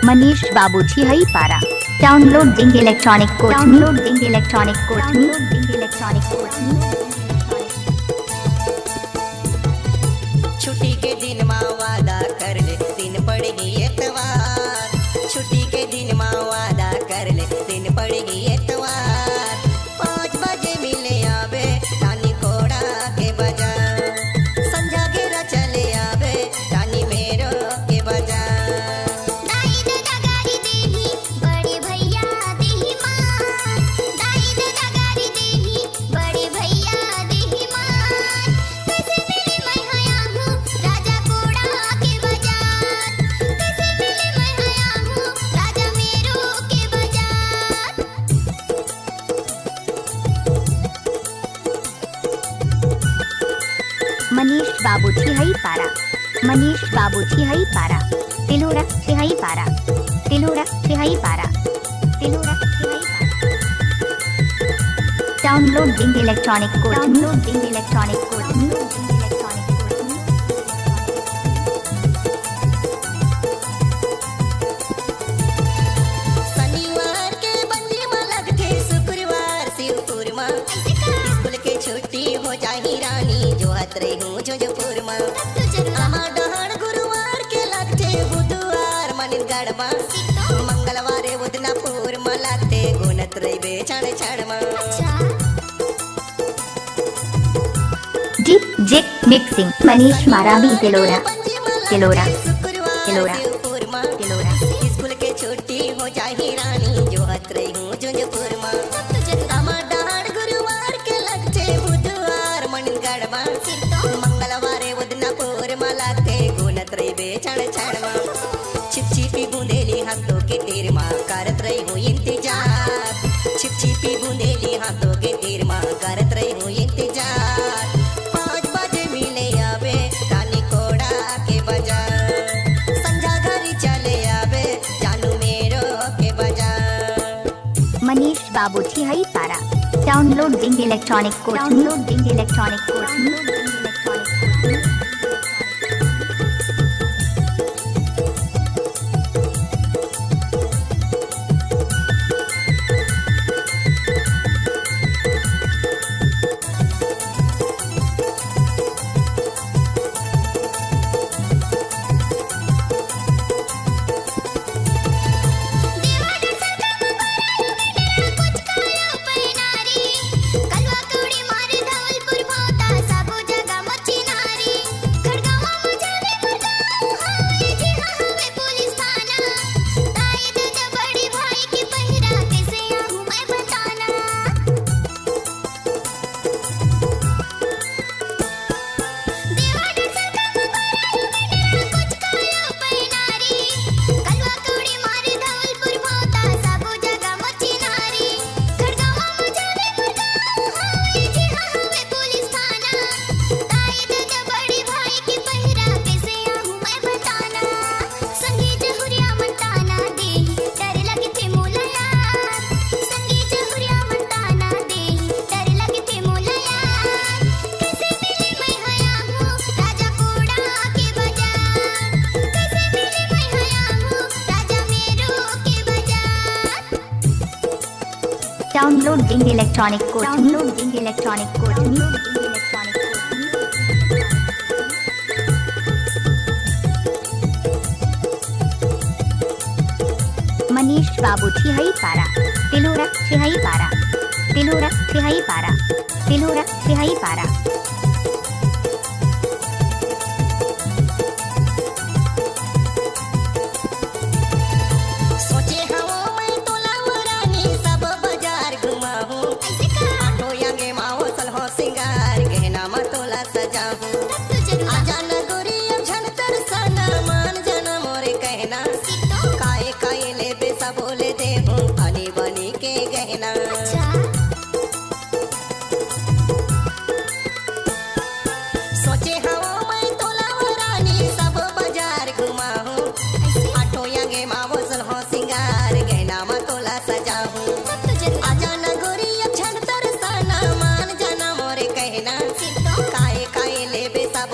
मनीष बाबूजी हई पारा डाउनलोडिंग इलेक्ट्रॉनिक कोच डाउनलोडिंग इलेक्ट्रॉनिक कोच डाउनलोडिंग इलेक्ट्रॉनिक कोच। छुट्टी के दिन माँ वादा कर ले दिन पड़ेगी एतवार। छुट्टी के दिन माँ वादा कर ले दिन पड़ेगी एतवार। 5 बजे मिले आवे रानी कोड़ा के बाजार। संझा घेरा चले आवे रानी मेरो के बाजार। मनीष बाबूजी हई पारा मनीष बाबूजी हई पारा तिलोरा से हई पारा तिलोरा से हई पारा तिलोरा से हई पारा। डाउनलोडिंग इलेक्ट्रॉनिक कोच डाउनलोडिंग इलेक्ट्रॉनिक कोच डाउनलोडिंग इलेक्ट्रॉनिक कोच। शनिवार के बंदी में लगते शुक्रवार शिवपुर में स्कूल के छुट्टी हो जाही रानी जो हतरे हूँ जोजपुर में। डहर गुरुवार के लगते बुधवार मनिनगढ़ में। मंगलवार उदनापुर में लगते गुनत रही छड़ छड़ में। डिप जिक मिक्सिंग मनीष मारावी तिलोरा तिलोरा तिलोरा तिलोरा। स्कूल के छुट्टी हो जाही रानी जो हतरे हूँ जोजपुर में। डहर गुरुवार के लगते बुधवार मनिनगढ़ में। मंगलवार उदनापुर में लगते गुनत रही छड़ छड़ में। छिपछिपी बूंदेली हाथों के तीर माँ करत रही हूँ इंतजार। छिपछिपी बूंदेली हाथों के तीर माँ करत रही हूँ इंतजार। 5 बजे मिले आवे रानी कोड़ा के बाजार। संझा घरी चले आवे जानू मेरो के बाजार। मनीष बाबूजी हई पारा डाउनलोडिंग इलेक्ट्रॉनिक कोच डाउनलोडिंग इलेक्ट्रॉनिक कोच डाउनलोडिंग इलेक्ट्रॉनिक कोच। डाउनलोडिंग इलेक्ट्रॉनिक कोच डाउनलोडिंग इलेक्ट्रॉनिक कोच डाउनलोडिंग इलेक्ट्रॉनिक कोच। मनीष बाबूजी हई पारा तिलोरा से हई पारा तिलोरा से हई पारा तिलोरा से हई पारा। सोचे हवो मैं तोला रानी सब बाजार घुमाहूं। आठो यंगे माहो सलहो सिंगार गहना में तोला सजाहूं। आजा न गोरी अब झनतर सना मान जना मोरे कहना। काए काए ले बेसा बोले दे हूँ बनी बनी के गहना। सोचे हवो मैं तोला रानी सब बाजार घुमाहूं। आठो यंगे माहो सलहो सिंगार गहना में तोला सजाहूं। आजा न गोरी अब झनतर सना मान जना मोरे कहना। काए काए ले बेसा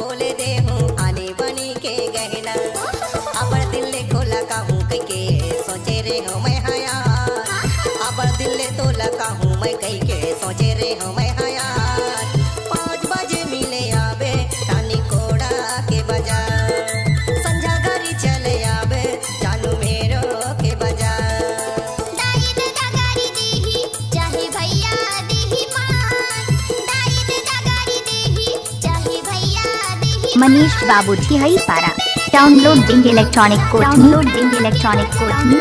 मैं कई के सोचे रे हमें हयात 5 बजे मिले आवे रानी कोड़ा के बाजार संझा घरी चले आवे जानू मेरो के बाजार दाई दादा गाड़ी देही चाहे भैया देही मान दाई दादा गाड़ी देही चाहे भैया देही मनीष बाबू छिहई पारा downloading electronic coaching downloading electronic coaching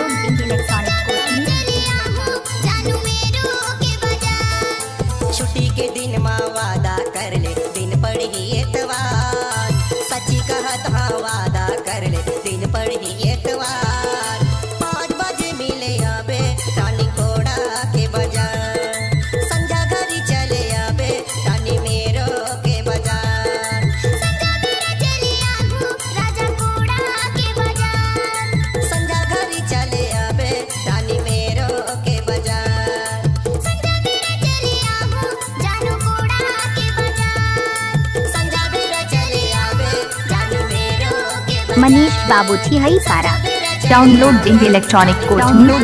जानू मेरो के बाजार छुट्टी के दिन माँ वादा कर ले दिन पड़ी एतवार सच्ची कहत हाँ वादा कर ले दिन पड़ी एतवार 5 बजे मिले आवे रानी कोड़ा के बाजार संझा घरी चले आवे रानी मेरो के बाजार संझा मेरा चले आहू राजा कोड़ा के बाजार संझा घरी चले आवे रानी मेरो के बाजार संझा मेरा चले आहू जानू कोड़ा के बाजार संझा मेरा चले आवे जानू मेरो के बाजार मनीष बाबू छिहई पारा डाउनलोडिंग इलेक्ट्रॉनिक कोचिंग